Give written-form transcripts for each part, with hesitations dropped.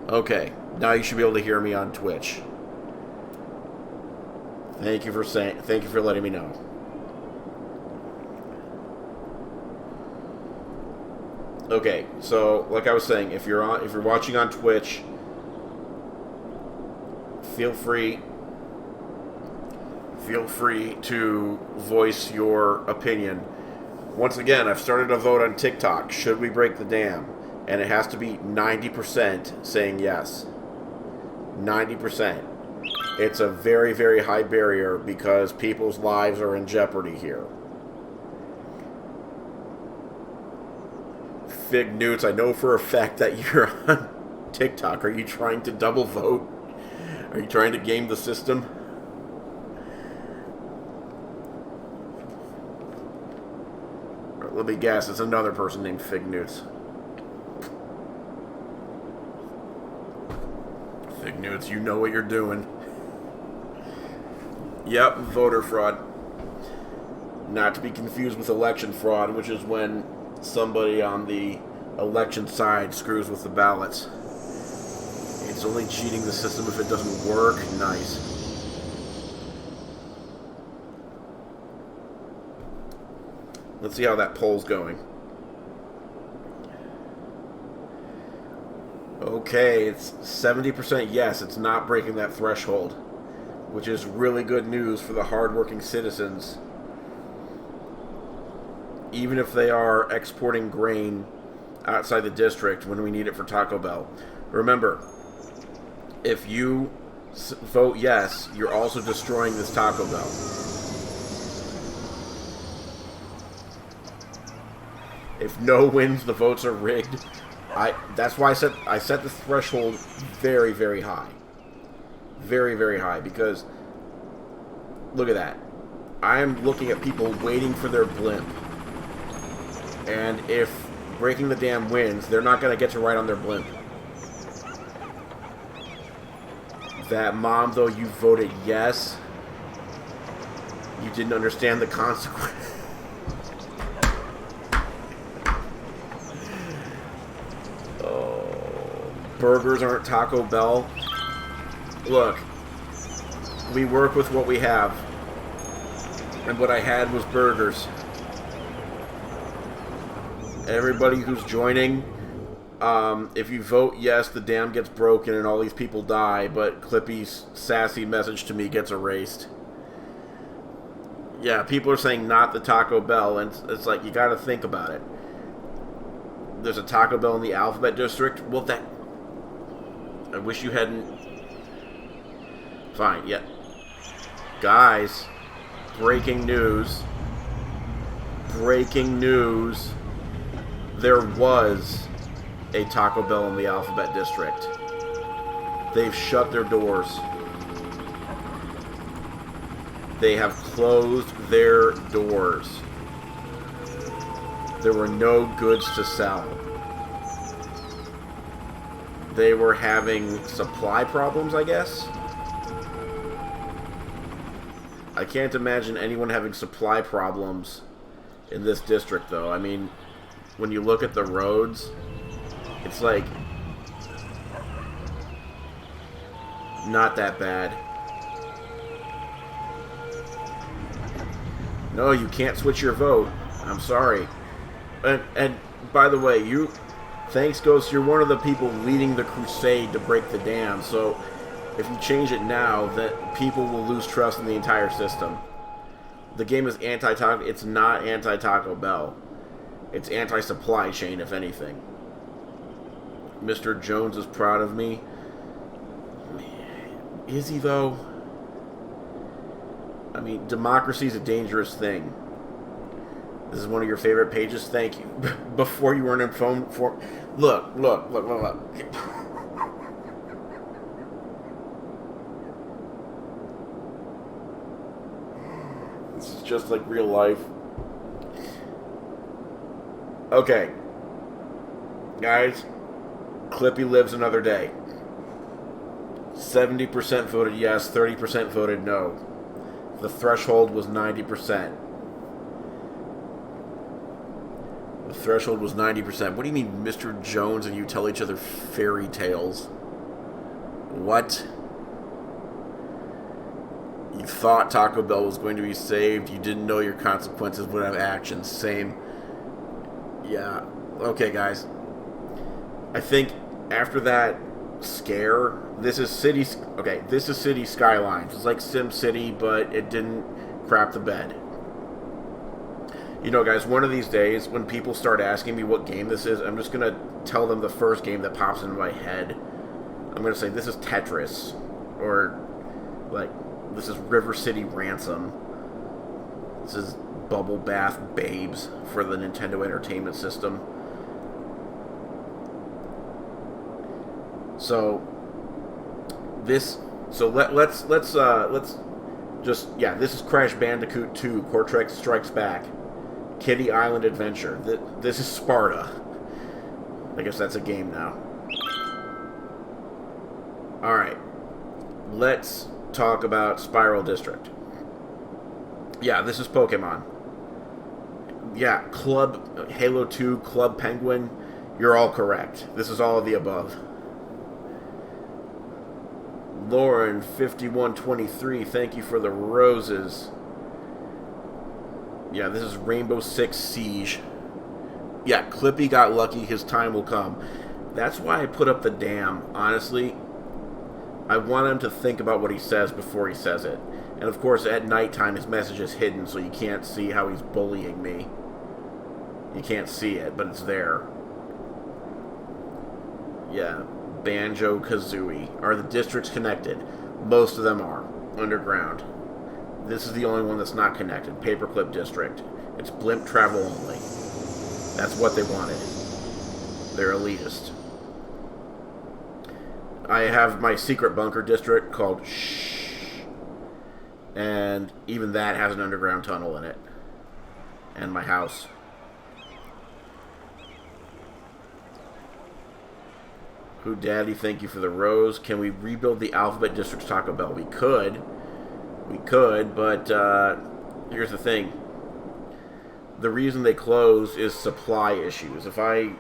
Okay, now you should be able to hear me on Twitch. Thank you for letting me know. Okay, so like I was saying, if you're watching on Twitch, feel free to voice your opinion. Once again, I've started a vote on TikTok. Should we break the dam? And it has to be 90% saying yes. 90%. It's a very, very high barrier because people's lives are in jeopardy here. Fig Newts, I know for a fact that you're on TikTok. Are you trying to double vote? Are you trying to game the system? Let me guess, it's another person named Fig Newts. Fig Newts, you know what you're doing. Yep, voter fraud. Not to be confused with election fraud, which is when somebody on the election side screws with the ballots. It's only cheating the system if it doesn't work. Nice. Let's see how that poll's going. Okay, it's 70% yes, it's not breaking that threshold, which is really good news for the hardworking citizens. Even if they are exporting grain outside the district when we need it for Taco Bell. Remember, if you vote yes, you're also destroying this Taco Bell. If no wins, the votes are rigged. That's why I set the threshold very, very high. Very, very high, because look at that. I am looking at people waiting for their blimp. And if breaking the dam wins, they're not going to get to ride on their blimp. That mom, though, you voted yes. You didn't understand the consequence. Burgers aren't Taco Bell. Look, we work with what we have. And what I had was burgers. Everybody who's joining, if you vote yes, the dam gets broken and all these people die, but Clippy's sassy message to me gets erased. Yeah, people are saying not the Taco Bell, and it's like, you gotta think about it. There's a Taco Bell in the Alphabet District. Well, that... I wish you hadn't... Fine, yeah. Guys, breaking news. Breaking news. There was a Taco Bell in the Alphabet District. They've shut their doors. They have closed their doors. There were no goods to sell. They were having supply problems, I guess? I can't imagine anyone having supply problems in this district, though. I mean, when you look at the roads, it's like not that bad. No, you can't switch your vote. I'm sorry. And by the way, thanks, Ghost, you're one of the people leading the crusade to break the dam, so if you change it now, that people will lose trust in the entire system. The game is anti-Taco... It's not anti-Taco Bell. It's anti-supply chain, if anything. Mr. Jones is proud of me. Is he, though? I mean, democracy is a dangerous thing. This is one of your favorite pages. Thank you. Before you weren't in phone for... Look. This is just like real life. Okay. Guys, Clippy lives another day. 70% voted yes, 30% voted no. The threshold was 90%. The threshold was 90%. What do you mean, Mr. Jones and you tell each other fairy tales? What? You thought Taco Bell was going to be saved. You didn't know your consequences would have actions. Same. Yeah. Okay, guys. I think after that scare, this is City Skylines. It's like Sim City, but it didn't crap the bed. You know, guys, one of these days, when people start asking me what game this is, I'm just going to tell them the first game that pops into my head. I'm going to say, this is Tetris. Or, like, this is River City Ransom. This is Bubble Bath Babes for the Nintendo Entertainment System. So, let's this is Crash Bandicoot 2, Cortex Strikes Back. Kitty Island Adventure. This is Sparta. I guess that's a game now. Alright. Let's talk about Spiral District. Yeah, this is Pokemon. Yeah, Halo 2, Club Penguin. You're all correct. This is all of the above. Lauren, 5123, thank you for the roses. Yeah, this is Rainbow Six Siege. Yeah, Clippy got lucky. His time will come. That's why I put up the dam. Honestly, I want him to think about what he says before he says it. And of course, at nighttime, his message is hidden, so you can't see how he's bullying me. You can't see it, but it's there. Yeah, Banjo-Kazooie. Are the districts connected? Most of them are. Underground. This is the only one that's not connected. Paperclip District. It's blimp travel only. That's what they wanted. They're elitist. I have my secret bunker district called Shh. And even that has an underground tunnel in it. And my house. Who Daddy, thank you for the rose. Can we rebuild the Alphabet District's Taco Bell? We could. We could, but here's the thing. The reason they close is supply issues. If I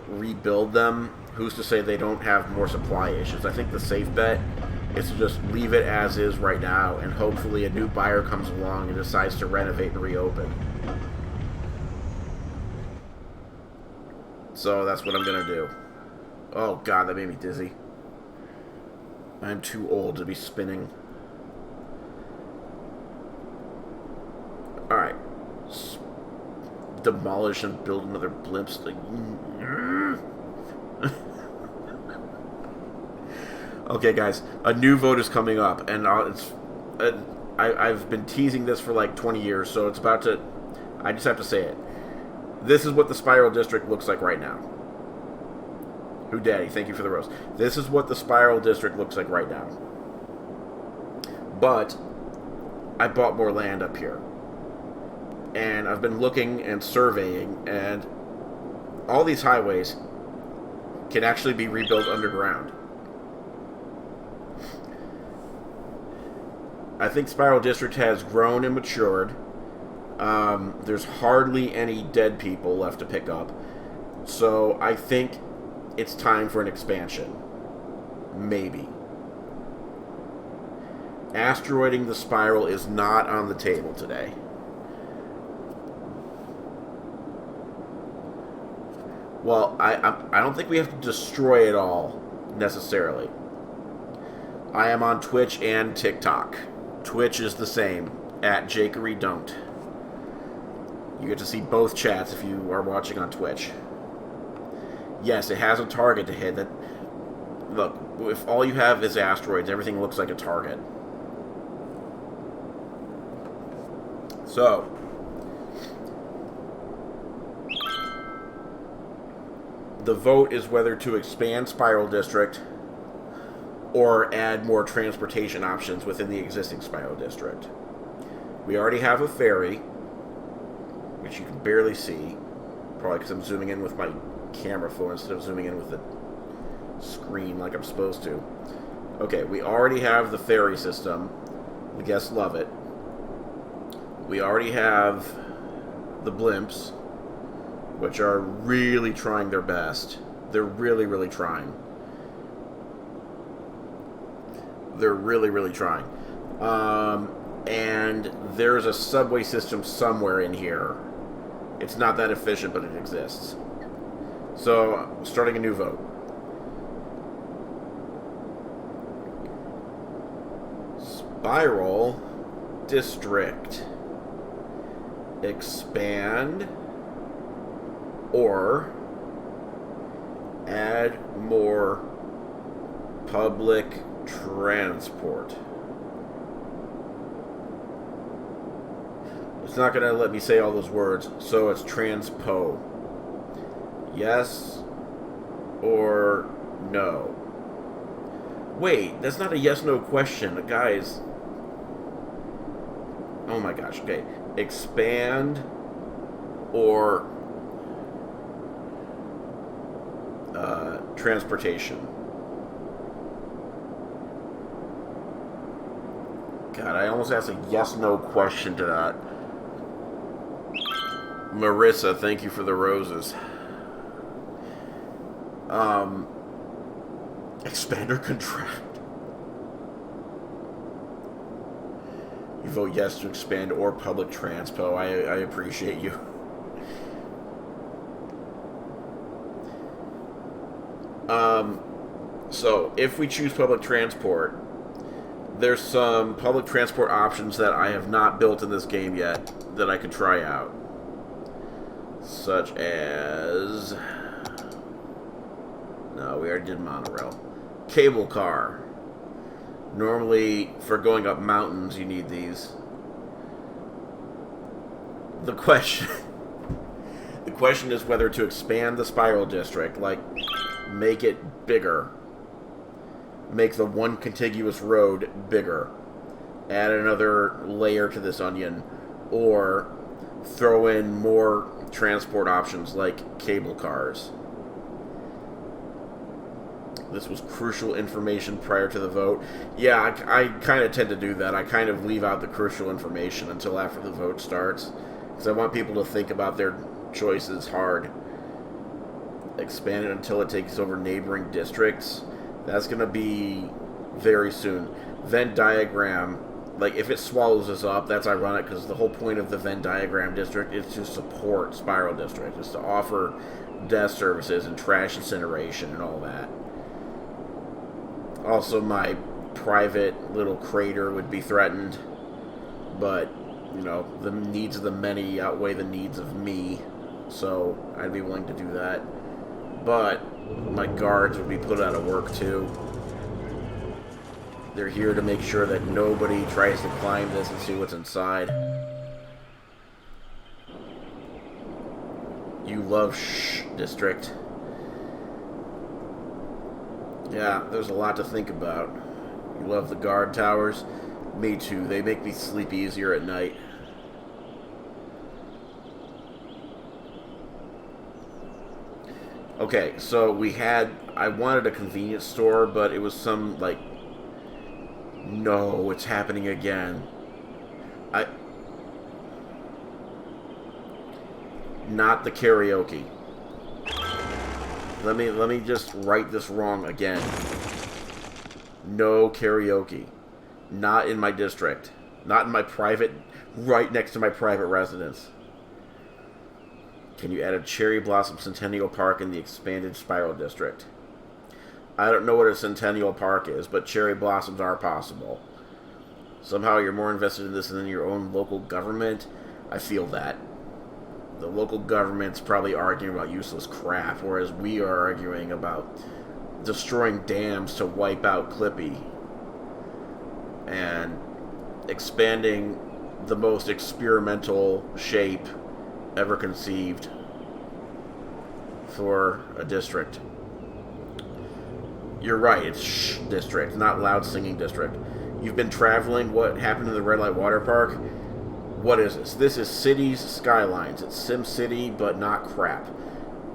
rebuild them, who's to say they don't have more supply issues? I think the safe bet is to just leave it as is right now, and hopefully a new buyer comes along and decides to renovate and reopen. So that's what I'm going to do. Oh god, that made me dizzy. I'm too old to be spinning. Alright. Demolish and build another blimp. Okay, guys. A new vote is coming up, and I've been teasing this for like 20 years, so it's about to... I just have to say it. This is what the Spiral District looks like right now. Who Daddy, thank you for the rose. This is what the Spiral District looks like right now. But I bought more land up here. And I've been looking and surveying, and all these highways can actually be rebuilt underground. I think Spiral District has grown and matured. There's hardly any dead people left to pick up. So I think it's time for an expansion. Maybe. Asteroiding the Spiral is not on the table today. Well, I don't think we have to destroy it all, necessarily. I am on Twitch and TikTok. Twitch is the same, at jakeydon't. You get to see both chats if you are watching on Twitch. Yes, it has a target to hit. Look, if all you have is asteroids, everything looks like a target. So, the vote is whether to expand Spiral District or add more transportation options within the existing Spiral District. We already have a ferry, which you can barely see, probably because I'm zooming in with my camera phone instead of zooming in with the screen like I'm supposed to. Okay, we already have the ferry system. The guests love it. We already have the blimps, which are really trying their best. They're really, really trying. They're really, really trying. And there's a subway system somewhere in here. It's not that efficient, but it exists. So, starting a new vote. Spiral District. Expand or add more public transport. It's not going to let me say all those words, so it's transpo. Yes or no? Wait, that's not a yes-no question, guys. Oh my gosh, okay. Expand or transportation. God, I almost asked a yes-no question to that. Marissa, thank you for the roses. Expand or contract? You vote yes to expand or public transpo. I appreciate you. So, if we choose public transport, there's some public transport options that I have not built in this game yet that I could try out. Such as... No, we already did monorail. Cable car. Normally, for going up mountains, you need these. The question is whether to expand the spiral district, like make it bigger. Make the one contiguous road bigger. Add another layer to this onion. Or throw in more transport options like cable cars. This was crucial information prior to the vote. Yeah, I kind of tend to do that. I kind of leave out the crucial information until after the vote starts. Because I want people to think about their choices hard. Expand it until it takes over neighboring districts. That's going to be very soon. Venn diagram, like if it swallows us up, that's ironic because the whole point of the Venn diagram district is to support Spiral District. Is to offer desk services and trash incineration and all that. Also, my private little crater would be threatened. But, you know, the needs of the many outweigh the needs of me. So, I'd be willing to do that. But my guards would be put out of work too. They're here to make sure that nobody tries to climb this and see what's inside. You love Shh District. Yeah, there's a lot to think about. You love the guard towers? Me too. They make me sleep easier at night. Okay, so I wanted a convenience store, but it was some, like, no, it's happening again. Not the karaoke. Let me just write this wrong again. No karaoke. Not in my district. Not in my private, right next to my private residence. Can you add a Cherry Blossom Centennial Park in the expanded Spiral District? I don't know what a Centennial Park is, but cherry blossoms are possible. Somehow you're more invested in this than your own local government. I feel that. The local government's probably arguing about useless crap, whereas we are arguing about destroying dams to wipe out Clippy. And expanding the most experimental shape ever conceived for a district. You're right, it's Shh District, not Loud Singing District. You've been traveling. What happened to the Red Light Waterpark? What is this? This is Cities Skylines. It's Sim City, but not crap.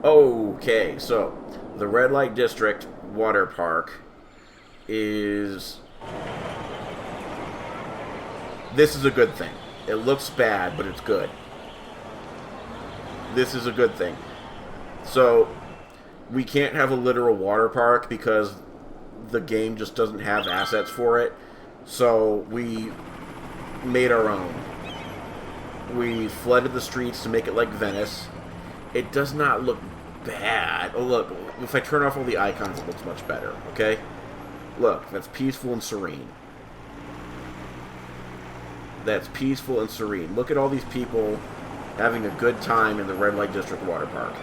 Okay, so the Red Light District Waterpark is... This is a good thing. It looks bad, but it's good. This is a good thing. So, we can't have a literal water park because the game just doesn't have assets for it. So we made our own. We flooded the streets to make it like Venice. It does not look bad. Oh, look. If I turn off all the icons, it looks much better. Okay? Look. That's peaceful and serene. That's peaceful and serene. Look at all these people having a good time in the Red Light District water park.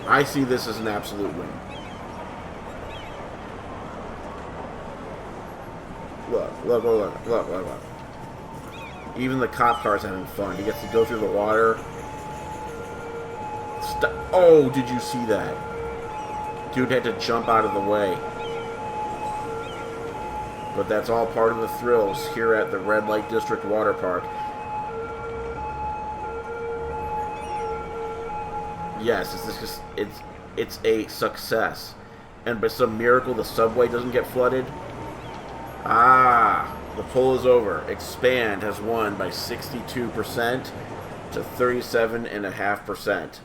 I see this as an absolute win. Look. Even the cop car's having fun. He gets to go through the water. Oh, did you see that? Dude had to jump out of the way. But that's all part of the thrills here at the Red Light District Water Park. Yes, it's a success. And by some miracle, the subway doesn't get flooded. Ah, the poll is over. Expand has won by 62% to 37.5%.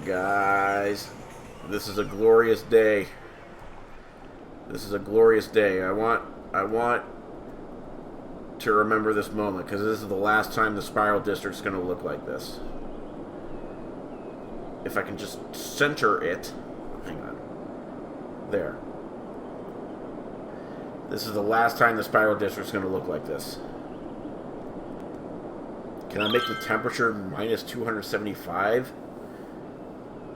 Guys, this is a glorious day. This is a glorious day. I want to remember this moment, because this is the last time the Spiral District's going to look like this. If I can just center it. Hang on. There. This is the last time the Spiral District's going to look like this. Can I make the temperature minus 275?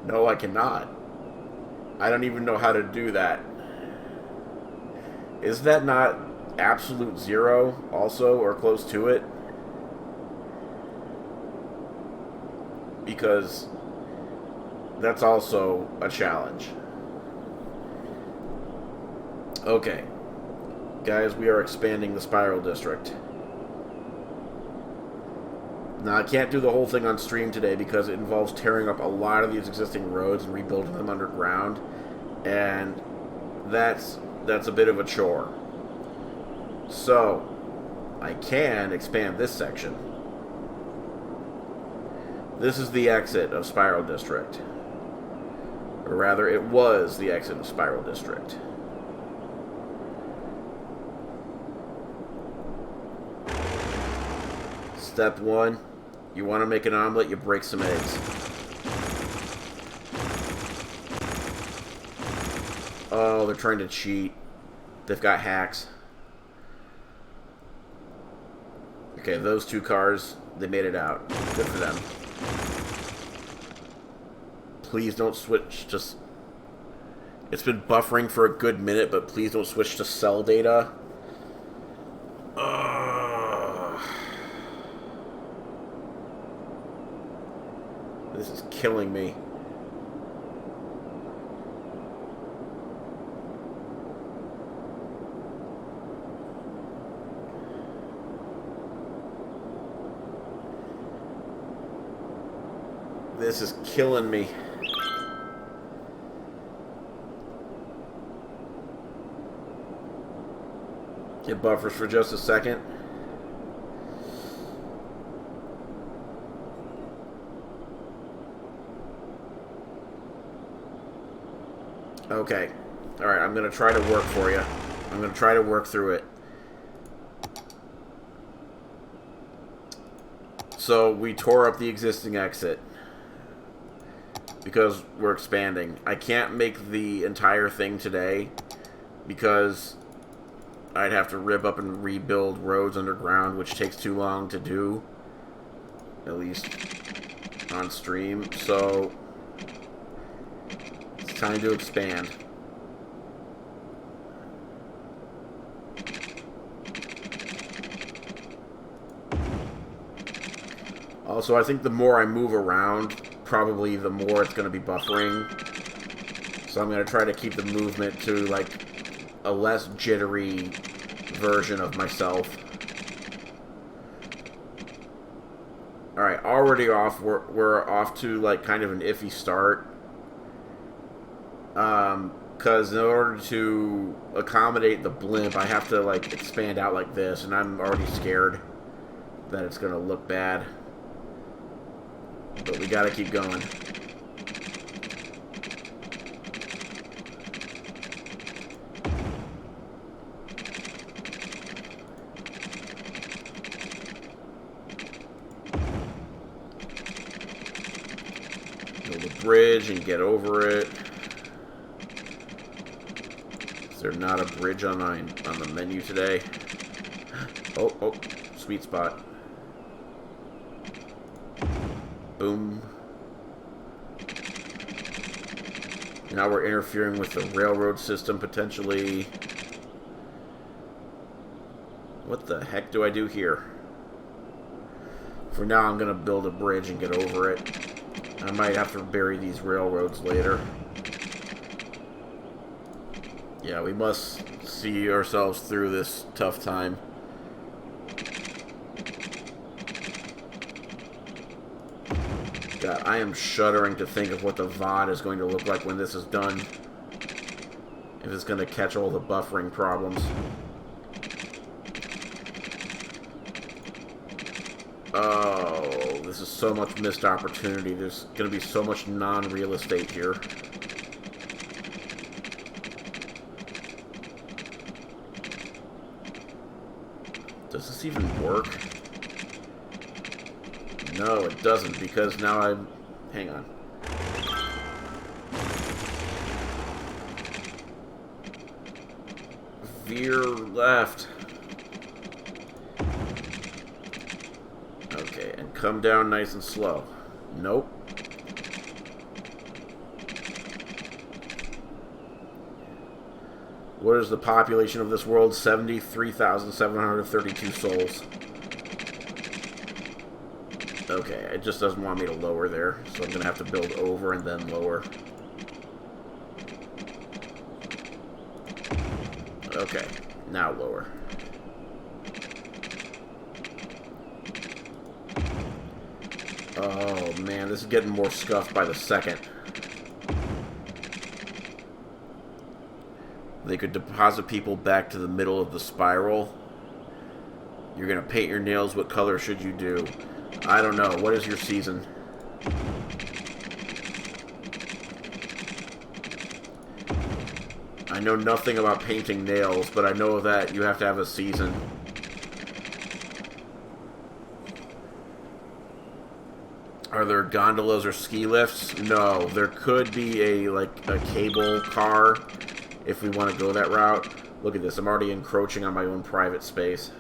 No, I cannot. I don't even know how to do that. Is that not absolute zero also, or close to it? Because that's also a challenge. Okay. Guys, we are expanding the Spiral District. Now, I can't do the whole thing on stream today because it involves tearing up a lot of these existing roads and rebuilding them underground. And that's a bit of a chore. So, I can expand this section. This is the exit of Spiral District. Or rather, it was the exit of Spiral District. Step 1, you want to make an omelet, you break some eggs. Oh, they're trying to cheat. They've got hacks. Okay, those two cars, they made it out. Good for them. Please don't switch to... It's been buffering for a good minute, but please don't switch to cell data. This is killing me. This is killing me. It buffers for just a second. Okay. Alright, I'm going to try to work for you. I'm going to try to work through it. So, we tore up the existing exit. Because we're expanding. I can't make the entire thing today. Because I'd have to rip up and rebuild roads underground, which takes too long to do. At least on stream. So... time to expand. Also, I think the more I move around, probably the more it's going to be buffering. So I'm going to try to keep the movement to, like, a less jittery version of myself. Alright, already off. We're off to, like, kind of an iffy start. Because in order to accommodate the blimp, I have to, like, expand out like this, and I'm already scared that it's going to look bad. But we gotta keep going. Build a bridge and get over it. Is there not a bridge on the menu today? Oh, sweet spot. Boom. Now we're interfering with the railroad system, potentially. What the heck do I do here? For now, I'm going to build a bridge and get over it. I might have to bury these railroads later. Yeah, we must see ourselves through this tough time. God, I am shuddering to think of what the VOD is going to look like when this is done. If it's going to catch all the buffering problems. Oh, this is so much missed opportunity. There's going to be so much non-real estate here. Does this even work? No, it doesn't, because now I'm... Hang on. Veer left. Okay, and come down nice and slow. Nope. What is the population of this world? 73,732 souls. Okay, it just doesn't want me to lower there, so I'm going to have to build over and then lower. Okay, now lower. Oh man, this is getting more scuffed by the second. They could deposit people back to the middle of the spiral. You're going to paint your nails. What color should you do? I don't know. What is your season? I know nothing about painting nails, but I know that you have to have a season. Are there gondolas or ski lifts? No. There could be a cable car if we want to go that route. Look at this. I'm already encroaching on my own private space.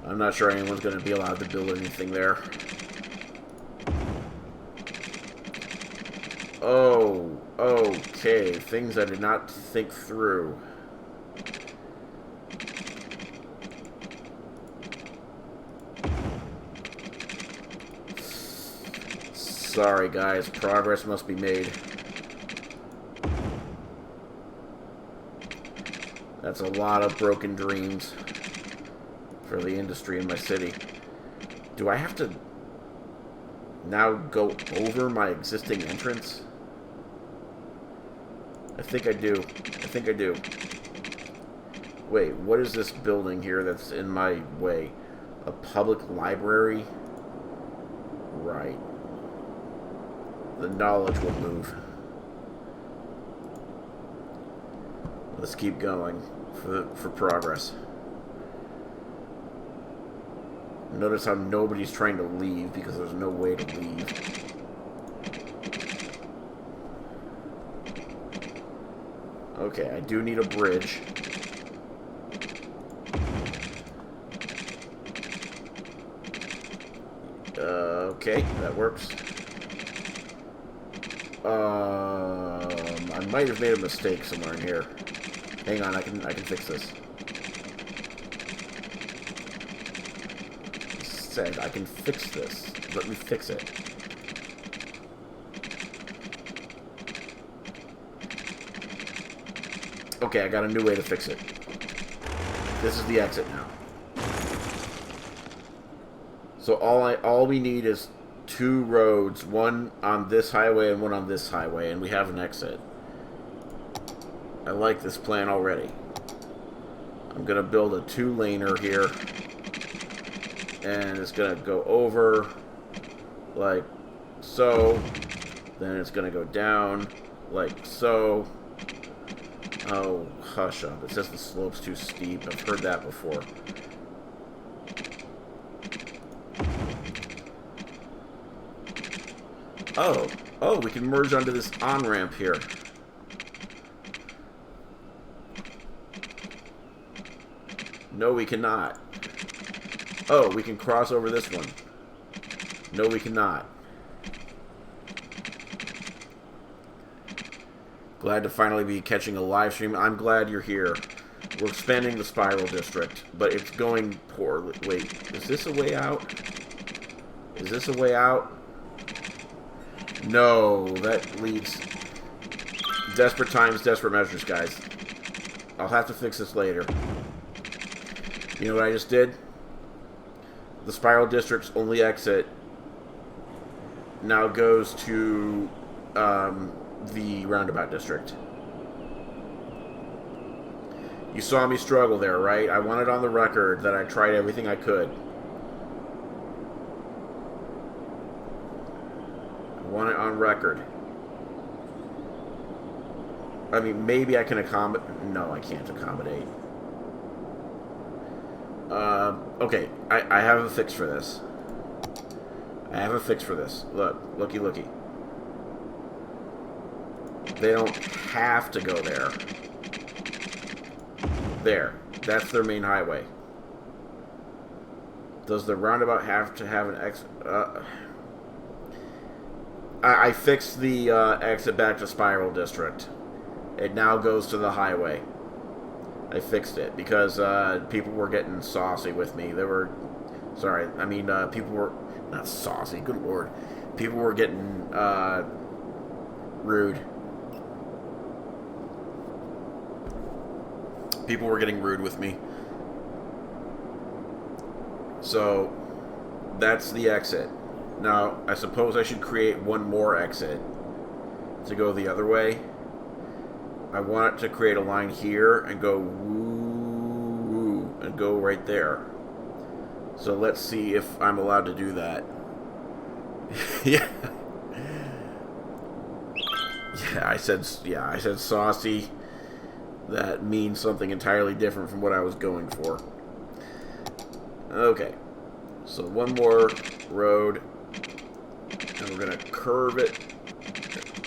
I'm not sure anyone's going to be allowed to build anything there. Oh, okay. Things I did not think through. Sorry, guys. Progress must be made. That's a lot of broken dreams for the industry in my city. Do I have to now go over my existing entrance? I think I do. I think I do. Wait, what is this building here that's in my way? A public library? Right. The knowledge will move. Let's keep going for progress. Notice how nobody's trying to leave because there's no way to leave. Okay, I do need a bridge. Okay, that works. I might have made a mistake somewhere in here. Hang on, I can fix this. Said I can fix this. Let me fix it. Okay, I got a new way to fix it. This is the exit now. So all we need is 2 roads, one on this highway and one on this highway, and we have an exit. I like this plan already. I'm gonna build a 2-laner here, and it's gonna go over like so. Then it's going to go down like so. Oh, hush up. It says the slope's too steep. I've heard that before. Oh, we can merge onto this on-ramp here. No, we cannot. Oh, we can cross over this one. No, we cannot. Glad to finally be catching a live stream. I'm glad you're here. We're expanding the Spiral District, but it's going poorly. Wait, is this a way out? Is this a way out? No, that leads... Desperate times, desperate measures, guys. I'll have to fix this later. You know what I just did? The Spiral District's only exit now goes to the Roundabout District. You saw me struggle there, right? I wanted on the record that I tried everything I could. I want it on record. I mean, maybe I can accommodate... No, I can't accommodate. Okay, I have a fix for this. I have a fix for this. Look, looky. They don't have to go there. There. That's their main highway. Does the roundabout have to have an exit? I fixed the exit back to Spiral District. It now goes to the highway. I fixed it because people were getting saucy with me. They were... Sorry, I mean, people were... Not saucy, good lord. People were getting rude. People were getting rude with me. So, that's the exit. Now, I suppose I should create one more exit to go the other way. I want it to create a line here and go woo and go right there. So let's see if I'm allowed to do that. Yeah. I said saucy. That means something entirely different from what I was going for. Okay. So one more road. And we're going to curve it.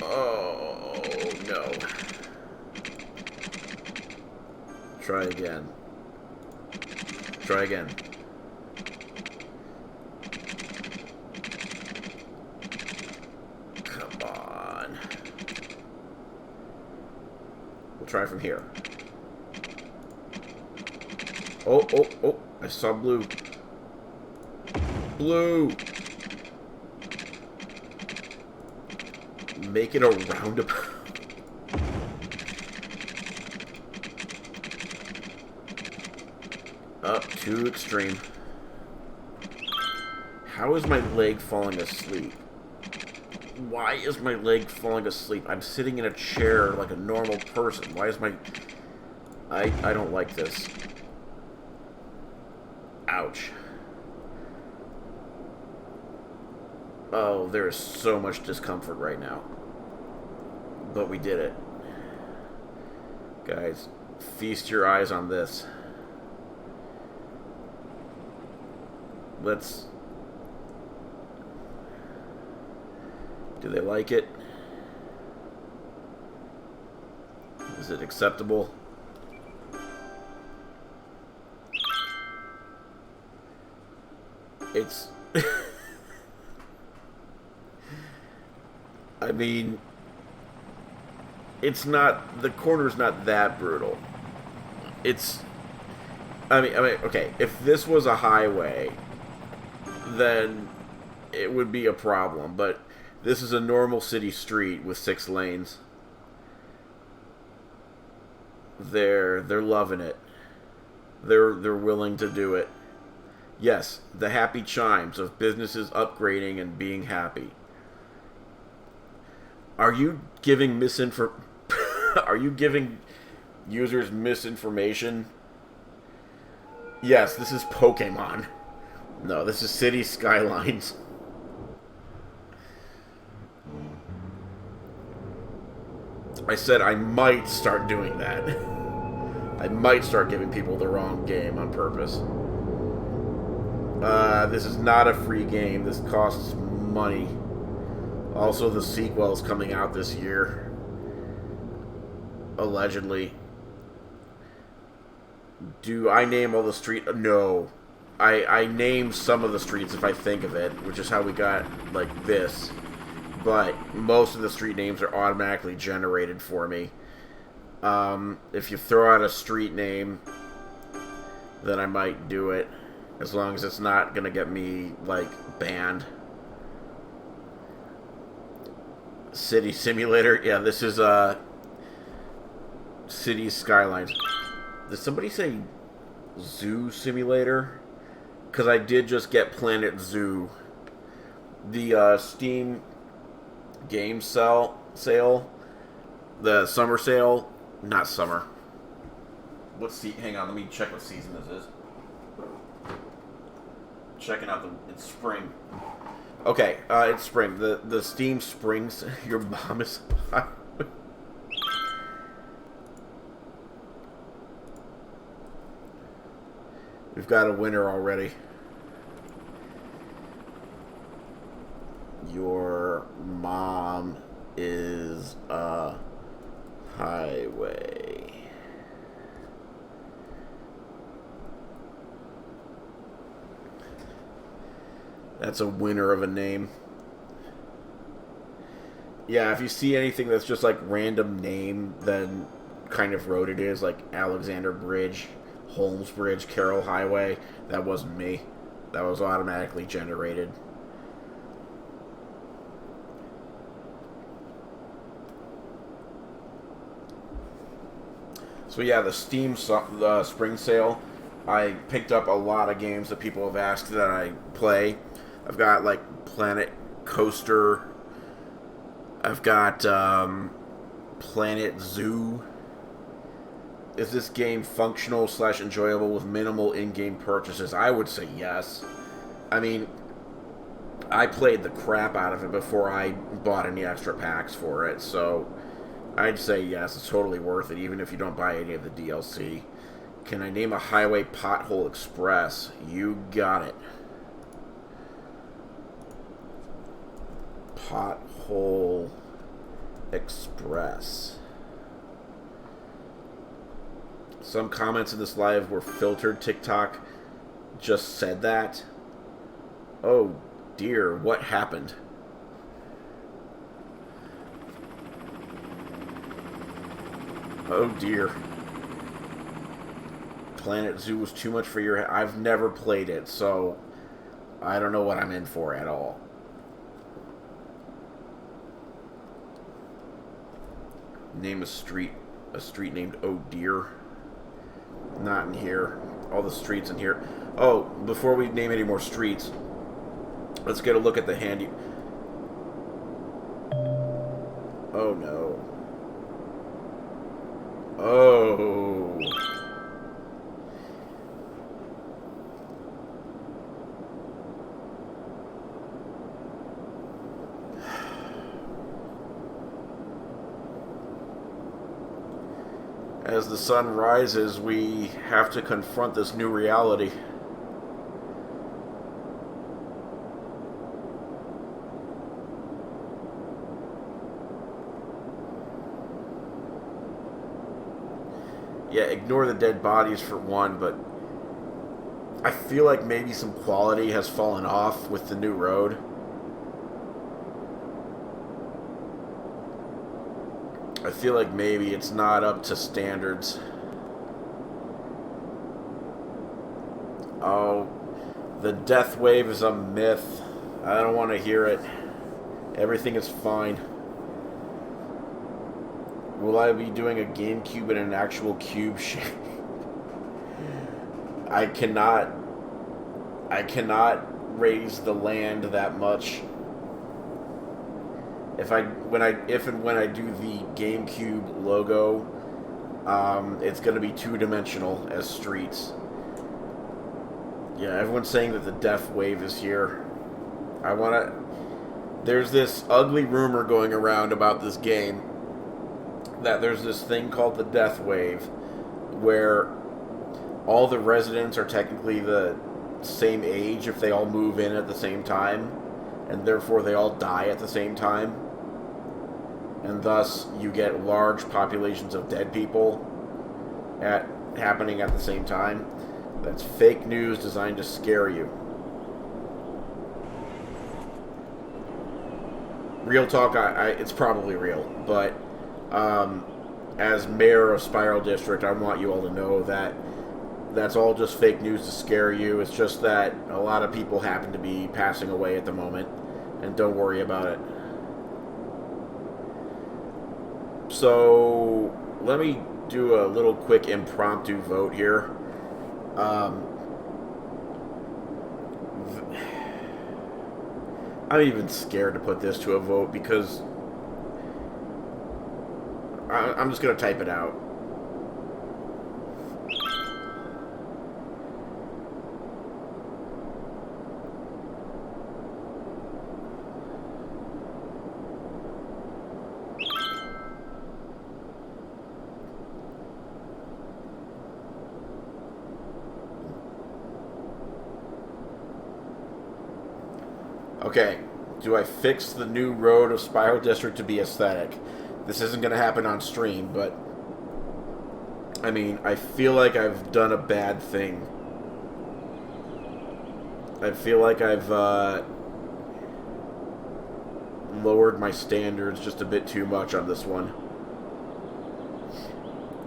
Oh, no. Try again. Try again. Come on. We'll try from here. Oh, I saw blue. Blue! Make it a roundabout. Up too extreme. How is my leg falling asleep? Why is my leg falling asleep? I'm sitting in a chair like a normal person. Why is my... I don't like this. Ouch. Oh, there is so much discomfort right now. But we did it. Guys, feast your eyes on this. Let's... Do they like it? Is it acceptable? It's... I mean... It's not... The corner's not that brutal. It's... I mean, okay, if this was a highway, then it would be a problem, but this is a normal city street with 6 lanes. They're loving it. They're willing to do it. Yes, the happy chimes of businesses upgrading and being happy. Are you giving Are you giving users misinformation? Yes, this is Pokemon. No, this is City Skylines. I said I might start doing that. I might start giving people the wrong game on purpose. This is not a free game. This costs money. Also, the sequel is coming out this year. Allegedly. Do I name all the streets? No. I name some of the streets if I think of it, which is how we got, like, this. But most of the street names are automatically generated for me. If you throw out a street name, then I might do it. As long as it's not going to get me, like, banned. City Simulator. Yeah, this is, City Skylines. Did somebody say Zoo Simulator? Because I did just get Planet Zoo. The, Steam game sale, the summer sale, not summer. Hang on, let me check what season this is. Checking out it's spring. Okay, it's spring. The Steam Springs. Your mom is hot. We've got a winner already. Your mom is a highway. That's a winner of a name. Yeah, if you see anything that's just like random name, then kind of road it is, like Alexander Bridge, Holmes Bridge, Carroll Highway, that wasn't me. That was automatically generated. So yeah, the Steam spring sale, I picked up a lot of games that people have asked that I play. I've got like Planet Coaster. I've got Planet Zoo. Is this game functional / enjoyable with minimal in-game purchases? I would say yes. I mean, I played the crap out of it before I bought any extra packs for it, so I'd say yes, it's totally worth it, even if you don't buy any of the DLC. Can I name a highway? Pothole Express. You got it. Pothole Express. Some comments in this live were filtered. TikTok just said that. Oh dear, what happened? Oh dear. Planet Zoo was too much for your head. I've never played it, so I don't know what I'm in for at all. Name a street named Oh Dear. Not in here. All the streets in here. Oh, before we name any more streets, let's get a look at the handy. Oh no. Oh. As the sun rises, we have to confront this new reality. Yeah, ignore the dead bodies for one, but I feel like maybe some quality has fallen off with the new road. I feel like maybe it's not up to standards. Oh, the death wave is a myth. I don't want to hear it. Everything is fine. Will I be doing a GameCube in an actual cube shape? I cannot raise the land that much. If and when I do the GameCube logo, it's going to be two-dimensional as streets. Yeah, everyone's saying that the death wave is here. There's this ugly rumor going around about this game that there's this thing called the death wave, where all the residents are technically the same age if they all move in at the same time, and therefore they all die at the same time, and thus you get large populations of dead people happening at the same time. That's fake news designed to scare you. Real talk, it's probably real, but as mayor of Spiral District, I want you all to know that that's all just fake news to scare you. It's just that a lot of people happen to be passing away at the moment, and don't worry about it. So, let me do a little quick impromptu vote here. I'm even scared to put this to a vote because I'm just going to type it out. Okay, do I fix the new road of Spiral District to be aesthetic? This isn't going to happen on stream, but I mean, I feel like I've done a bad thing. I feel like I've lowered my standards just a bit too much on this one.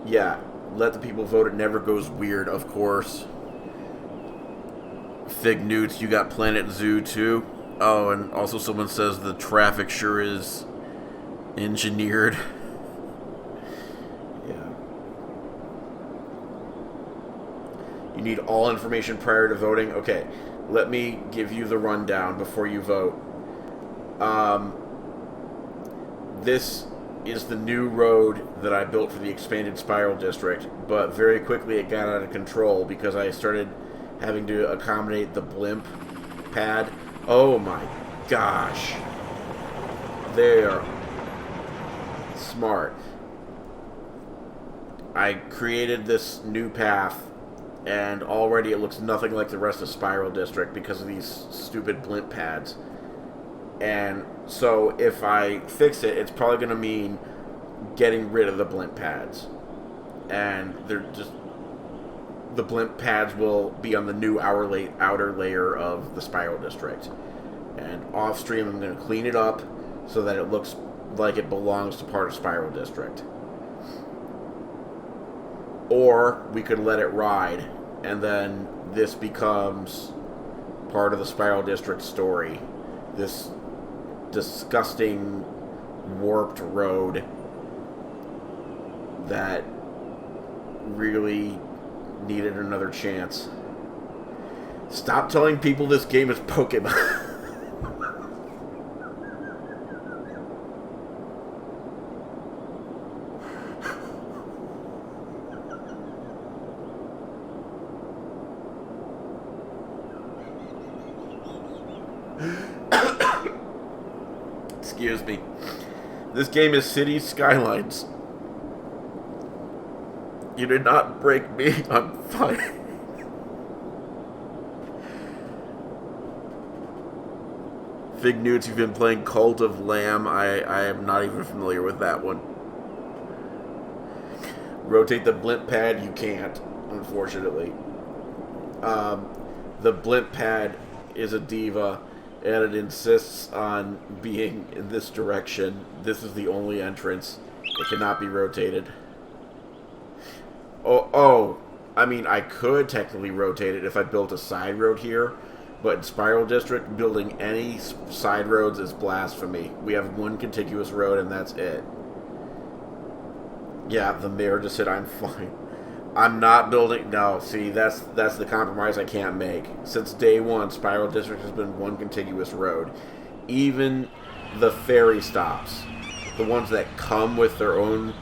Yeah, let the people vote. It never goes weird, of course. Fig Newts, you got Planet Zoo too? Oh, and also someone says the traffic sure is engineered. Yeah. You need all information prior to voting? Okay, let me give you the rundown before you vote. This is the new road that I built for the expanded Spiral District, but very quickly it got out of control because I started having to accommodate the blimp pad. Oh my gosh. They're smart. I created this new path, and already it looks nothing like the rest of Spiral District because of these stupid blimp pads. And so if I fix it, it's probably going to mean getting rid of the blimp pads. And they're just... the blimp pads will be on the new outer layer of the Spiral District. And off stream, I'm going to clean it up so that it looks like it belongs to part of Spiral District. Or we could let it ride, and then this becomes part of the Spiral District story. This disgusting, warped road that really needed another chance. Stop telling people this game is Pokemon. Excuse me. This game is Cities Skylines. You did not break me. I'm fine. Fig Newts, you've been playing Cult of Lamb. I am not even familiar with that one. Rotate the blimp pad. You can't, unfortunately. The blimp pad is a diva, and it insists on being in this direction. This is the only entrance. It cannot be rotated. Oh, I mean, I could technically rotate it if I built a side road here, but in Spiral District, building any side roads is blasphemy. We have one contiguous road, and that's it. Yeah, the mayor just said, I'm fine. I'm not building... No, see, that's the compromise I can't make. Since day one, Spiral District has been one contiguous road. Even the ferry stops, the ones that come with their own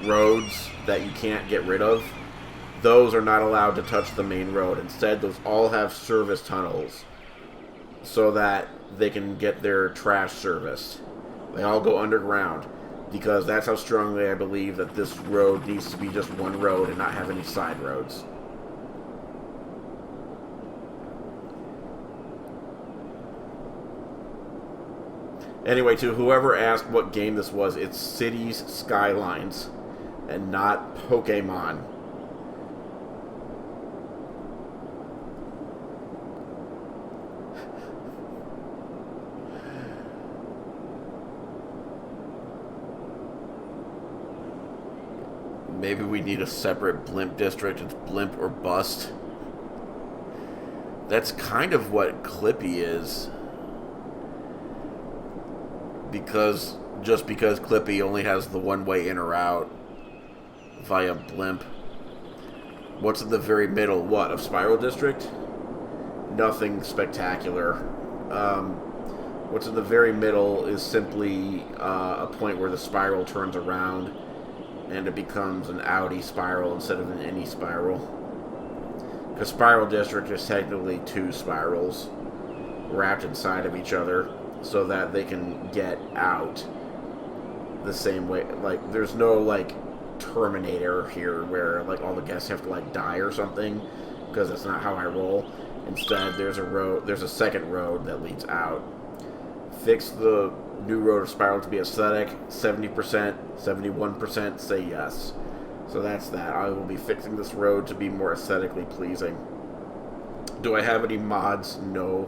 roads that you can't get rid of, those are not allowed to touch the main road. Instead, those all have service tunnels so that they can get their trash serviced. They all go underground. because that's how strongly I believe that this road needs to be just one road and not have any side roads. Anyway, to whoever asked what game this was, it's Cities Skylines and not Pokemon. Maybe we need a separate blimp district. It's blimp or bust. That's kind of what Clippy is. Just because Clippy only has the one-way in or out via blimp. What's in the very middle? What, of Spiral District? Nothing spectacular. What's in the very middle is simply a point where the spiral turns around and it becomes an outie spiral instead of an innie spiral. Because Spiral District is technically two spirals wrapped inside of each other so that they can get out the same way. Like, there's no, like, Terminator here where, like, all the guests have to, like, die or something, because that's not how I roll. Instead, there's a second road that leads out. Fix the new road of Spiral to be aesthetic. 70%, 71% say yes. So that's that. I will be fixing this road to be more aesthetically pleasing. Do I have any mods? No.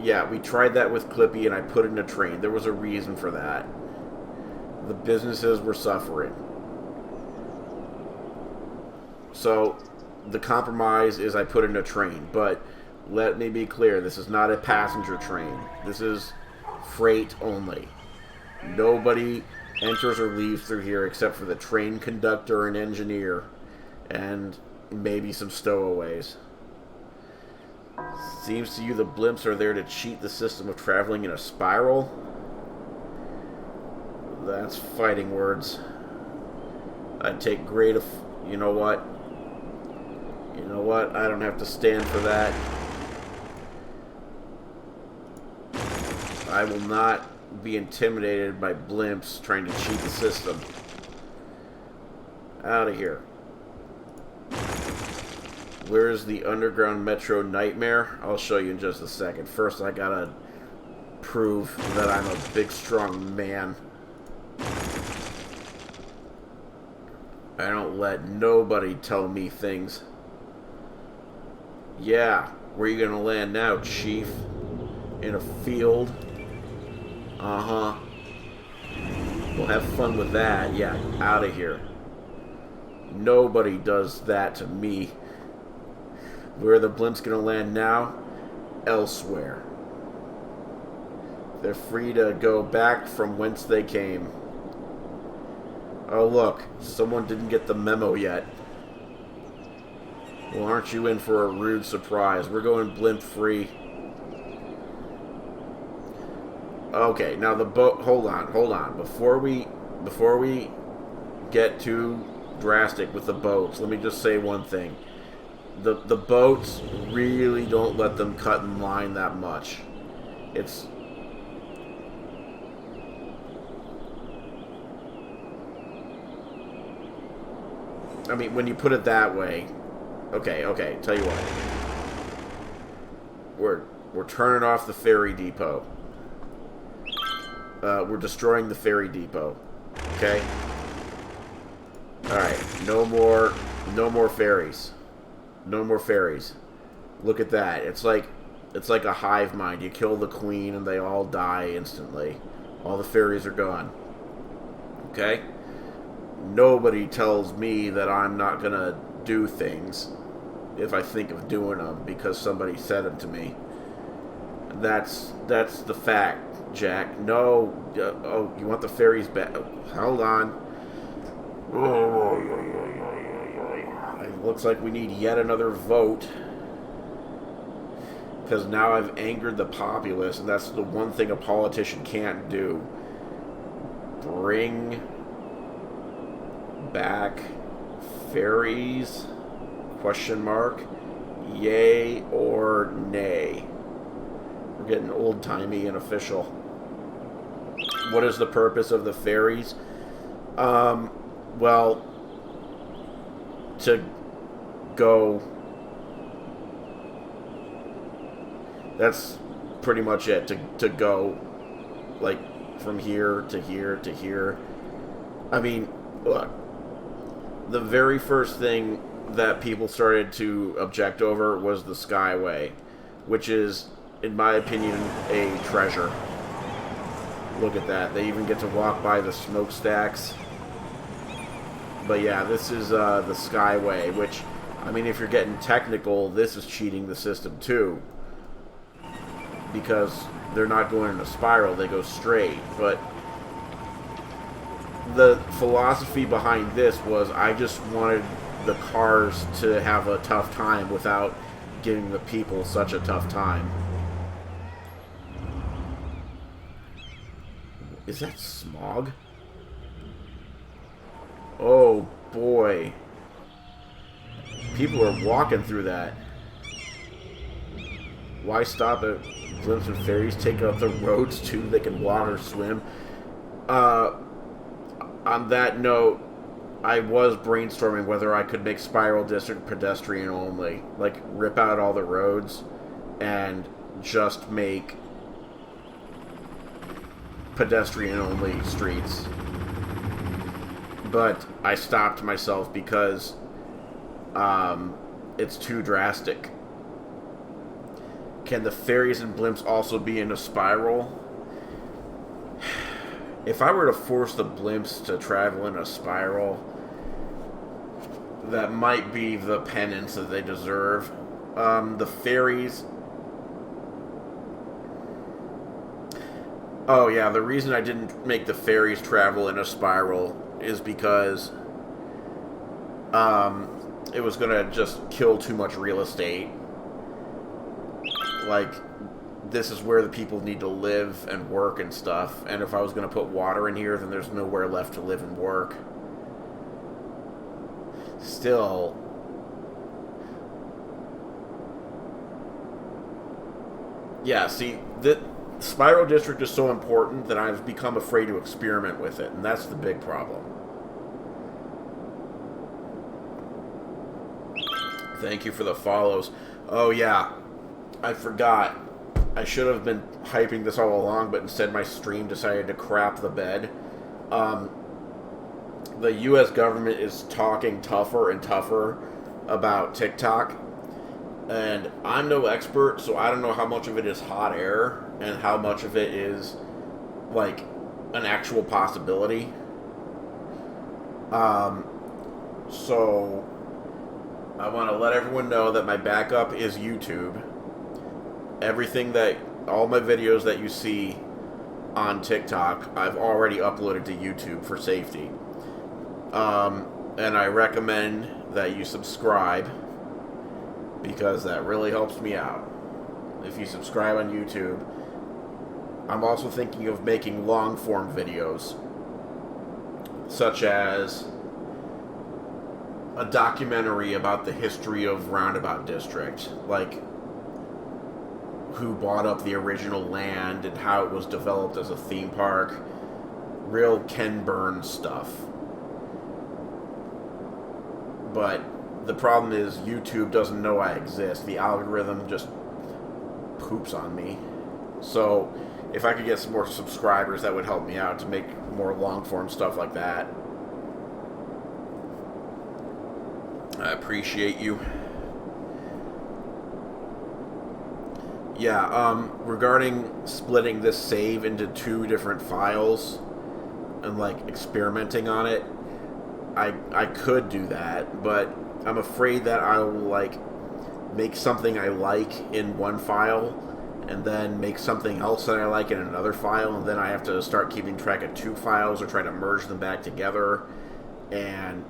Yeah, we tried that with Clippy and I put in a train. There was a reason for that. The businesses were suffering. So, the compromise is I put in a train. But, let me be clear, this is not a passenger train. This is freight only. Nobody enters or leaves through here except for the train conductor and engineer. And maybe some stowaways. Seems to you the blimps are there to cheat the system of traveling in a spiral? That's fighting words. I'd take great you know what? You know what? I don't have to stand for that. I will not be intimidated by blimps trying to cheat the system. Out of here. Where's the underground metro nightmare? I'll show you in just a second. First, I gotta prove that I'm a big, strong man. I don't let nobody tell me things. Yeah, where are you gonna land now, Chief? In a field? Uh-huh. We'll have fun with that. Yeah, out of here. Nobody does that to me. Where are the blimps gonna land now? Elsewhere. They're free to go back from whence they came. Oh look, someone didn't get the memo yet. Well, aren't you in for a rude surprise? We're going blimp free. Okay, now the boat. Hold on. Before we get too drastic with the boats, let me just say one thing. The boats really don't let them cut in line that much. It's I mean, when you put it that way. Okay, tell you what. We're turning off the ferry depot. We're destroying the ferry depot. Okay? Alright, no more ferries. No more ferries. Look at that. It's like a hive mind. You kill the queen and they all die instantly. All the ferries are gone. Okay? Nobody tells me that I'm not gonna do things if I think of doing them because somebody said them to me. That's the fact, Jack. No. Oh, you want the ferries back? Hold on. It looks like we need yet another vote. Because now I've angered the populace, and that's the one thing a politician can't do. Bring back ferries? Question mark. Yay or nay? We're getting old-timey and official. What is the purpose of the ferries? Well, to go... That's pretty much it. To go, like, from here to here to here. I mean, look, the very first thing that people started to object over was the Skyway, which is, in my opinion, a treasure. Look at that. They even get to walk by the smokestacks. But yeah, this is the Skyway, which, I mean, if you're getting technical, this is cheating the system too. Because they're not going in a spiral, they go straight. But the philosophy behind this was I just wanted the cars to have a tough time without giving the people such a tough time. Is that smog? Oh boy. People are walking through that. Why stop at blimps and ferries? Take out the roads too. They can walk or swim. On that note, I was brainstorming whether I could make Spiral District pedestrian only. Like, rip out all the roads and just make pedestrian only streets. But I stopped myself because it's too drastic. Can the ferries and blimps also be in a spiral? If I were to force the blimps to travel in a spiral, that might be the penance that they deserve. The ferries... Oh yeah, the reason I didn't make the ferries travel in a spiral is because it was going to just kill too much real estate. Like, this is where the people need to live and work and stuff. And if I was going to put water in here, then there's nowhere left to live and work. Still... Yeah, see, the Spiral District is so important that I've become afraid to experiment with it. And that's the big problem. Thank you for the follows. Oh, yeah. I forgot. I should have been hyping this all along, but instead my stream decided to crap the bed. The U.S. government is talking tougher and tougher about TikTok. And I'm no expert, so I don't know how much of it is hot air and how much of it is, like, an actual possibility. So I want to let everyone know that my backup is YouTube. Everything that, all my videos that you see on TikTok, I've already uploaded to YouTube for safety. And I recommend that you subscribe, because that really helps me out. If you subscribe on YouTube, I'm also thinking of making long-form videos, such as a documentary about the history of Roundabout District, like who bought up the original land and how it was developed as a theme park. Real Ken Burns stuff. But the problem is YouTube doesn't know I exist. The algorithm just poops on me. So if I could get some more subscribers, that would help me out to make more long-form stuff like that. I appreciate you. Yeah, regarding splitting this save into 2 different files and, like, experimenting on it, I could do that, but I'm afraid that I will, like, make something I like in one file and then make something else that I like in another file, and then I have to start keeping track of 2 files or try to merge them back together, and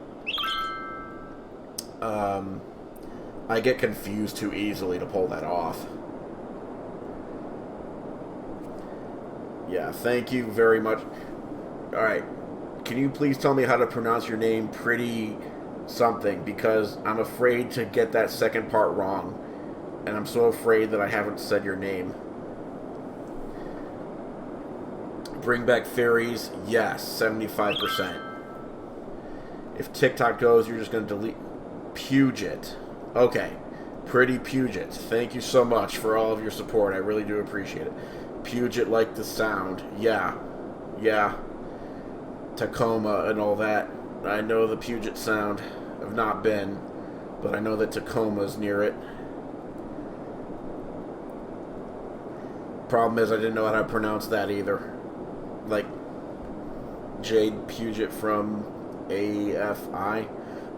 I get confused too easily to pull that off. Yeah, thank you very much. Alright, can you please tell me how to pronounce your name? Pretty something, because I'm afraid to get that second part wrong, and I'm so afraid that I haven't said your name. Bring back fairies, yes, 75%. If TikTok goes, you're just going to delete Puget. Okay, Pretty Puget. Thank you so much for all of your support. I really do appreciate it. Puget like the sound. Yeah. Tacoma and all that. I know the Puget Sound. I've not been, but I know that Tacoma's near it. Problem is, I didn't know how to pronounce that either. Like Jade Puget from AFI.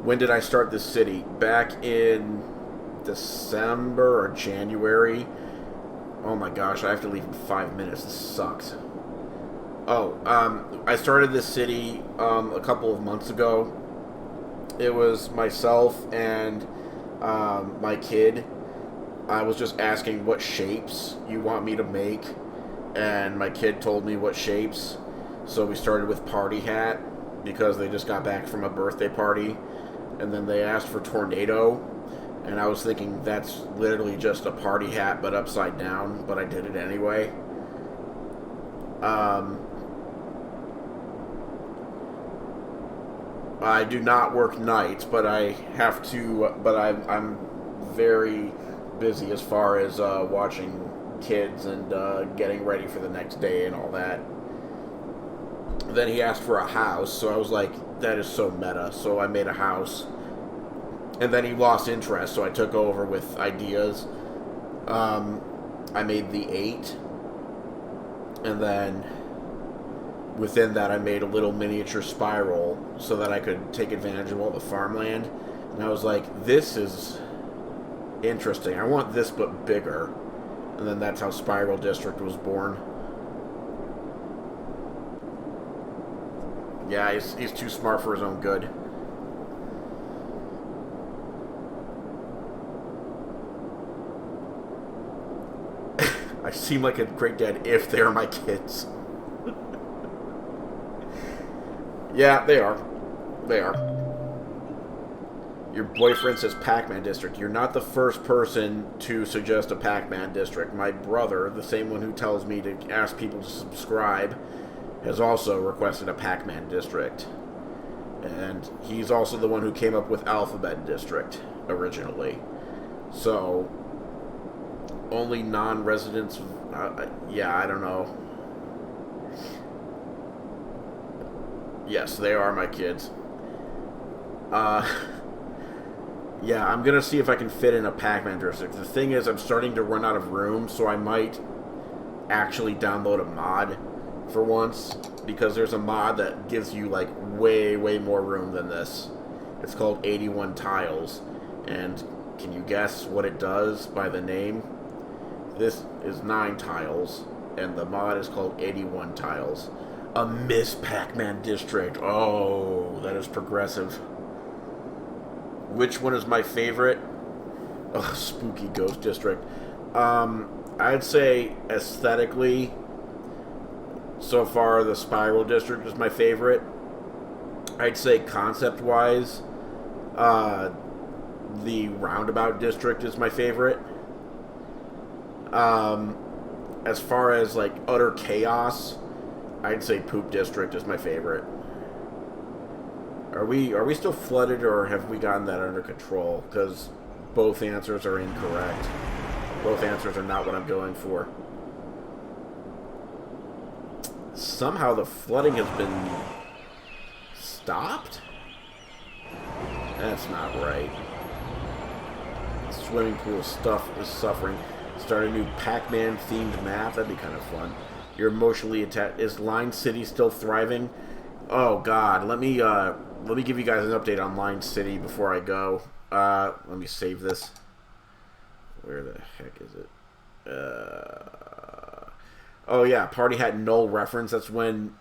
When did I start this city? Back in December or January. Oh my gosh, I have to leave in 5 minutes. This sucks. Oh, I started this city a couple of months ago. It was myself and my kid. I was just asking what shapes you want me to make, and my kid told me what shapes. So we started with Party Hat because they just got back from a birthday party, and then they asked for Tornado, and I was thinking that's literally just a party hat but upside down, but I did it anyway. I do not work nights, but I have to. But I'm very busy as far as watching kids and getting ready for the next day and all that. Then he asked for a house, so I was like, that is so meta. So I made a house, and then he lost interest, so I took over with ideas. I made the 8, and then within that I made a little miniature spiral so that I could take advantage of all the farmland. And I was like, this is interesting. I want this but bigger. And then that's how Spiral District was born. Yeah, he's too smart for his own good. I seem like a great dad if they are my kids. Yeah, they are. They are. Your boyfriend says Pac-Man District. You're not the first person to suggest a Pac-Man District. My brother, the same one who tells me to ask people to subscribe, has also requested a Pac-Man District. And he's also the one who came up with Alphabet District originally. So, only non-residents... yeah, I don't know. Yes, they are my kids. Yeah, I'm going to see if I can fit in a Pac-Man District. The thing is, I'm starting to run out of room, so I might actually download a mod for once, because there's a mod that gives you, like, way more room than this. It's called 81 Tiles, and can you guess what it does by the name? This is 9 tiles, and the mod is called 81 Tiles. A Miss Pac-Man District. Oh, that is progressive. Which one is my favorite? Oh, Spooky Ghost District. I'd say aesthetically, so far the Spiral District is my favorite. I'd say concept-wise, the Roundabout District is my favorite. As far as like utter chaos, I'd say Poop District is my favorite. Are we still flooded, or have we gotten that under control? Because both answers are incorrect. Both answers are not what I'm going for. Somehow the flooding has been stopped? That's not right. Swimming pool stuff is suffering. Start a new Pac-Man themed map. That'd be kind of fun. You're emotionally attached. Is Line City still thriving? Oh God, let me give you guys an update on Line City before I go. Let me save this. Where the heck is it? Oh yeah, Party Hat null reference. That's when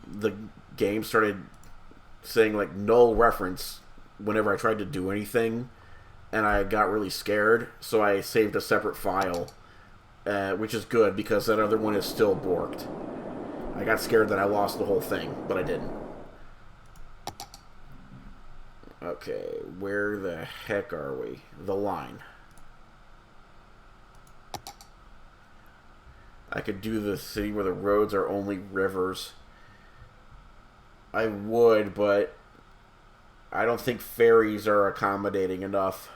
the game started saying like null reference whenever I tried to do anything, and I got really scared, so I saved a separate file, which is good because that other one is still borked. I got scared that I lost the whole thing, but I didn't. Okay, where the heck are we? The line. I could do the city where the roads are only rivers. I would, but I don't think ferries are accommodating enough.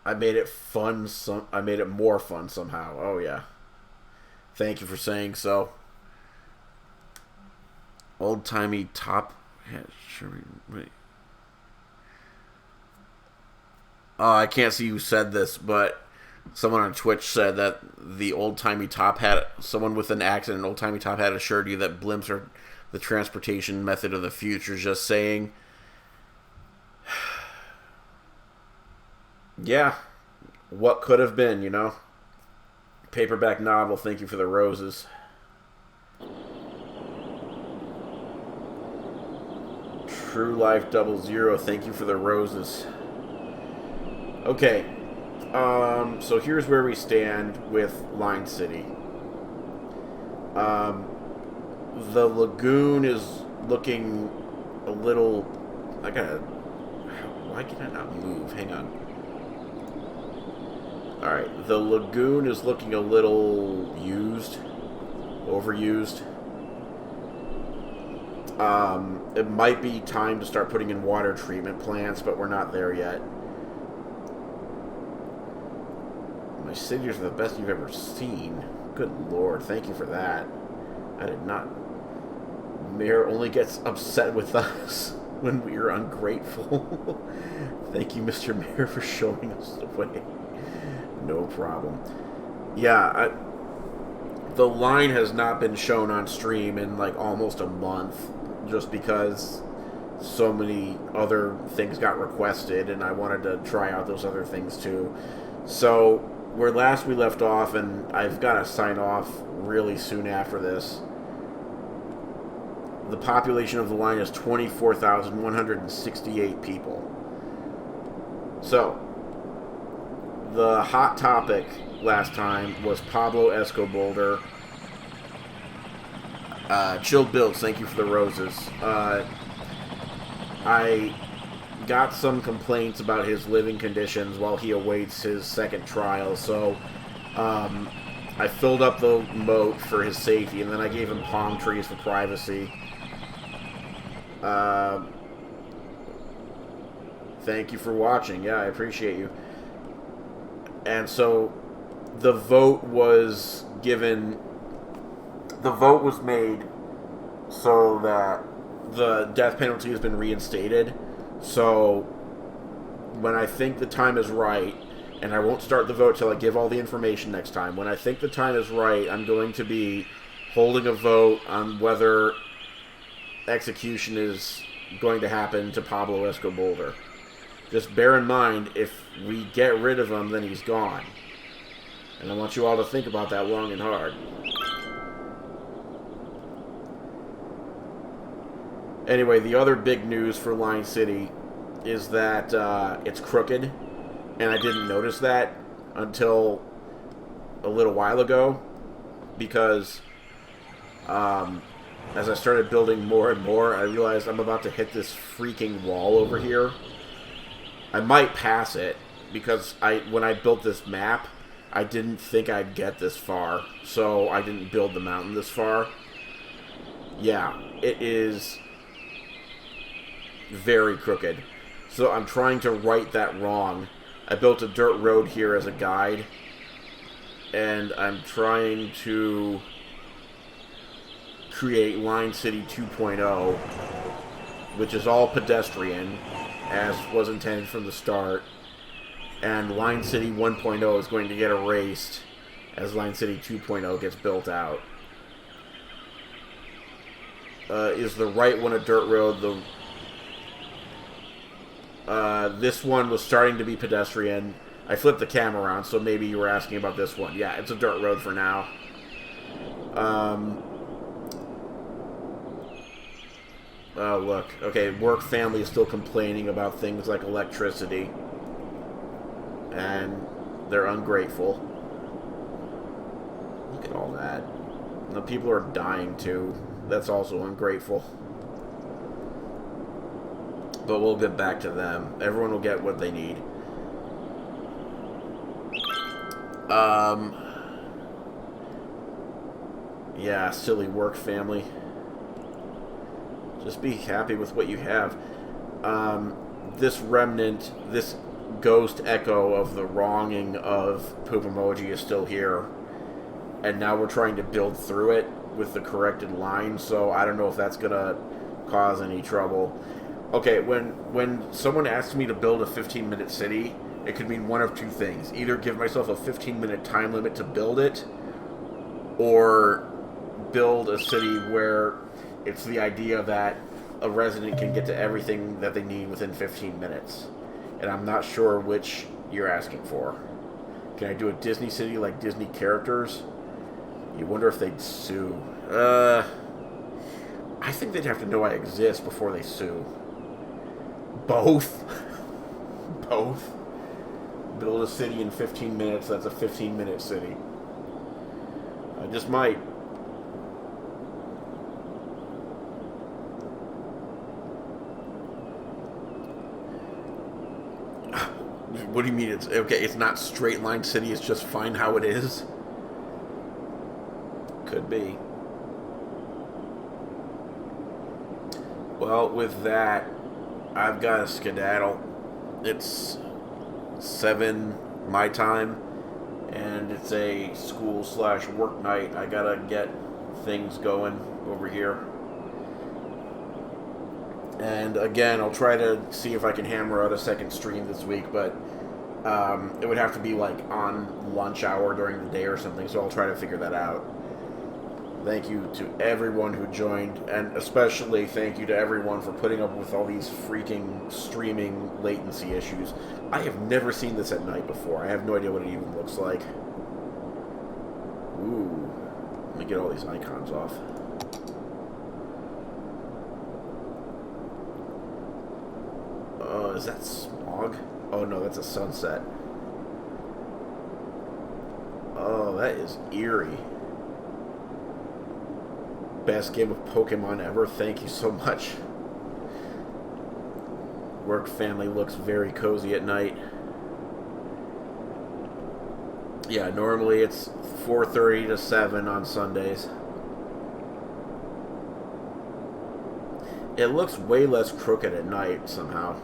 I made it fun. I made it more fun somehow. Oh yeah. Thank you for saying so. Old timey top hat. Wait. I can't see who said this, but someone on Twitch said that the old timey top hat. Someone with an accent, an old timey top hat, assured you that blimps are the transportation method of the future. Just saying. Yeah, what could have been, you know? Paperback novel, thank you for the roses. True Life 00, thank you for the roses. Okay, so here's where we stand with Line City. The lagoon is looking a little... Why can I not move? Hang on. Alright, the lagoon is looking a little used. Overused. It might be time to start putting in water treatment plants, but we're not there yet. My cities are the best you've ever seen. Good lord, thank you for that. I did not... Mayor only gets upset with us when we are ungrateful. Thank you, Mr. Mayor, for showing us the way. No problem. Yeah, the line has not been shown on stream in like almost a month, just because so many other things got requested, and I wanted to try out those other things too. So, where last we left off, and I've got to sign off really soon after this, the population of the line is 24,168 people. So, the hot topic last time was Pablo Escobar. Chilled Bills, thank you for the roses. I got some complaints about his living conditions while he awaits his second trial, so I filled up the moat for his safety, and then I gave him palm trees for privacy. Thank you for watching. Yeah, I appreciate you. And so the vote was given... The vote was made so that the death penalty has been reinstated. So when I think the time is right, and I won't start the vote till I give all the information next time, when I think the time is right, I'm going to be holding a vote on whether execution is going to happen to Pablo Escobar. Just bear in mind, if we get rid of him, then he's gone. And I want you all to think about that long and hard. Anyway, the other big news for Line City is that it's crooked. And I didn't notice that until a little while ago. Because as I started building more and more, I realized I'm about to hit this freaking wall over here. I might pass it, because when I built this map, I didn't think I'd get this far, so I didn't build the mountain this far. Yeah, it is very crooked. So I'm trying to right that wrong. I built a dirt road here as a guide, and I'm trying to create Line City 2.0, which is all pedestrian, as was intended from the start, and Line City 1.0 is going to get erased as Line City 2.0 gets built out. Is the right one a dirt road? This one was starting to be pedestrian. I flipped the camera around, so maybe you were asking about this one. Yeah, it's a dirt road for now. Oh, look. Okay, work family is still complaining about things like electricity. And they're ungrateful. Look at all that. The people are dying, too. That's also ungrateful. But we'll get back to them. Everyone will get what they need. Um, yeah, silly work family. Just be happy with what you have. This remnant, this ghost echo of the wronging of poop emoji is still here. And now we're trying to build through it with the corrected line, so I don't know if that's going to cause any trouble. Okay, when someone asks me to build a 15-minute city, it could mean one of two things. Either give myself a 15-minute time limit to build it, or build a city where it's the idea that a resident can get to everything that they need within 15 minutes. And I'm not sure which you're asking for. Can I do a Disney city like Disney characters? You wonder if they'd sue. I think they'd have to know I exist before they sue. Both? Both? Build a city in 15 minutes, that's a 15-minute city. I just might. What do you mean it's... Okay, it's not straight line city, it's just fine how it is? Could be. Well, with that, I've got to skedaddle. It's 7 my time, and it's a school/work night. I gotta get things going over here. And again, I'll try to see if I can hammer out a second stream this week, but it would have to be like on lunch hour during the day or something, so I'll try to figure that out. Thank you to everyone who joined, and especially thank you to everyone for putting up with all these freaking streaming latency issues. I have never seen this at night before. I have no idea what it even looks like. Ooh. Let me get all these icons off. Is that smog? Oh no, that's a sunset. Oh, that is eerie. Best game of Pokemon ever. Thank you so much. Work family looks very cozy at night. Yeah, normally it's 4:30 to 7 on Sundays. It looks way less crooked at night somehow.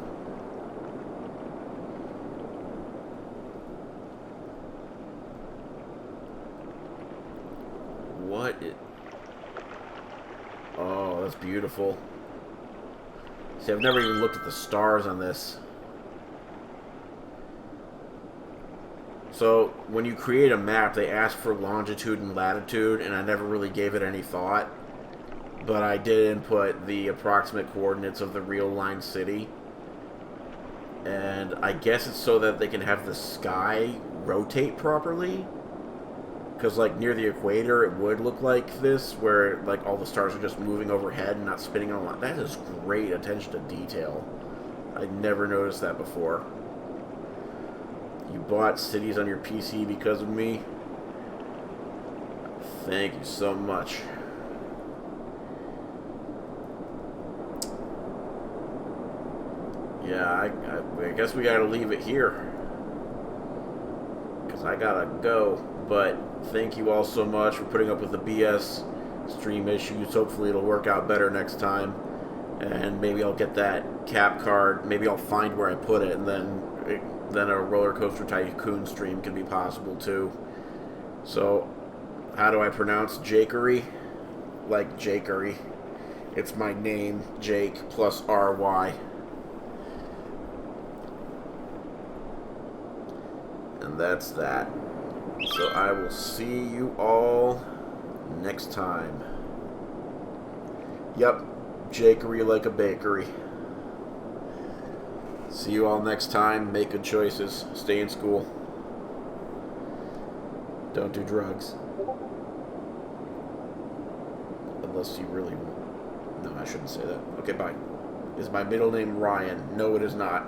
What? Oh, that's beautiful. See, I've never even looked at the stars on this. So, when you create a map, they ask for longitude and latitude, and I never really gave it any thought. But I did input the approximate coordinates of the real line city. And I guess it's so that they can have the sky rotate properly. Because, like, near the equator, it would look like this, where, like, all the stars are just moving overhead and not spinning on a line. That is great attention to detail. I never noticed that before. You bought cities on your PC because of me? Thank you so much. Yeah, I guess we gotta leave it here. Because I gotta go. But thank you all so much for putting up with the BS stream issues. Hopefully it'll work out better next time. And maybe I'll get that cap card. Maybe I'll find where I put it, and then a Roller Coaster Tycoon stream can be possible too. So, how do I pronounce Jakery? Like Jakery. It's my name, Jake, plus R-Y. And that's that. So I will see you all next time. Yep, Jakery like a bakery. See you all next time. Make good choices. Stay in school. Don't do drugs. Unless you really want. No, I shouldn't say that. Okay, bye. Is my middle name Ryan? No, it is not.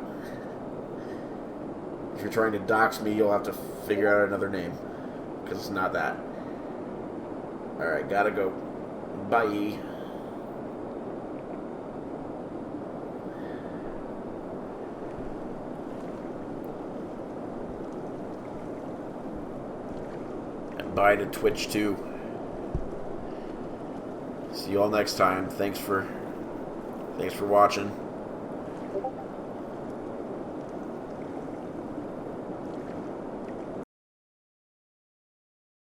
If you're trying to dox me, you'll have to figure out another name. Because it's not that. Alright, gotta go. Bye. bye to Twitch too. See you all next time. Thanks for watching.